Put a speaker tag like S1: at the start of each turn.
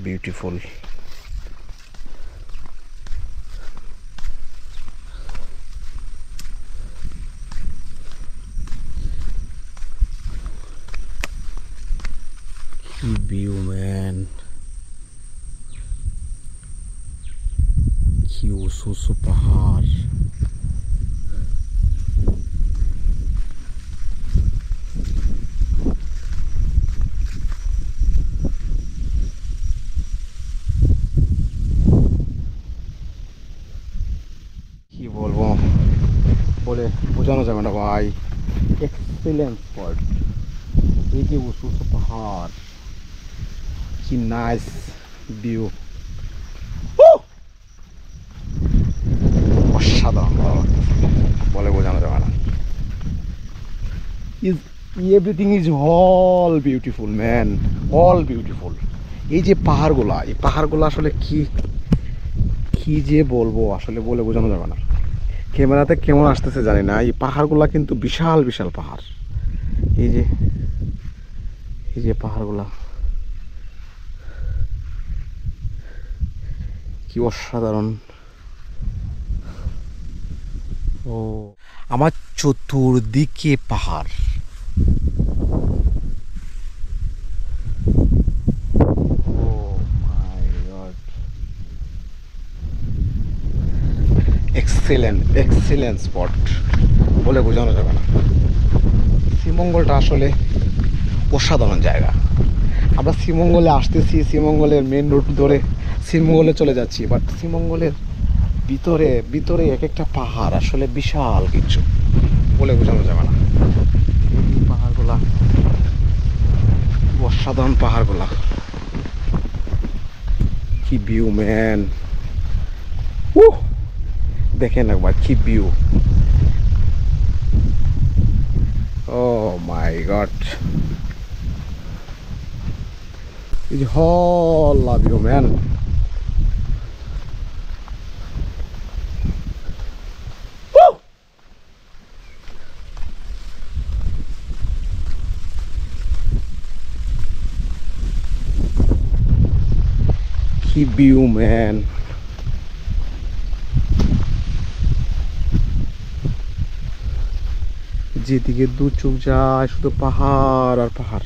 S1: Beautiful. কি view man, কি উঁচু উঁচু পাহাড়। কি বলবো, বলে বোঝানো যাবে না ভাই। Excellent spot. এই যে উঁচু উঁচু পাহাড়, কি নাইস ভিউ, অসাধারণ ভালো লাগতেছে, বলে বোঝানো যাবে না। Everything is all beautiful man, all beautiful. এই যে পাহাড়গুলা, এই পাহাড়গুলো আসলে কি কি যে বলবো, আসলে বলে বোঝানো যাবে না। ক্যামেরাতে কেমন আসতেছে জানি না, এই পাহাড়গুলা কিন্তু বিশাল বিশাল পাহাড়। এই যে এই যে পাহাড়গুলা কি অসাধারণ। ও, আমার চতুর্দিকে পাহাড়। এক্সেলেন্ট এক্সেলেন্ট স্পট, বলে বোঝানো যাবে না। শ্রীমঙ্গলটা আসলে অসাধারণ জায়গা। আমরা শ্রীমঙ্গলে আসতেছি, শ্রীমঙ্গলের মেন রোড ধরে শ্রীমঙ্গলে চলে যাচ্ছি, বাট শ্রীমঙ্গলের ভিতরে ভিতরে এক একটা পাহাড় আসলে বিশাল কিছু, বলে বোঝানো যাবে না। এই পাহাড়গুলা, অসাধারণ পাহাড়গুলা, কি ভিউ ম্যান। দেখেন একবার কি view. Oh my God, is হল লাভ ইউ ম্যান। কি ভিউ ম্যান। যেদিকে দু চোখ যায় শুধু পাহাড় আর পাহাড়।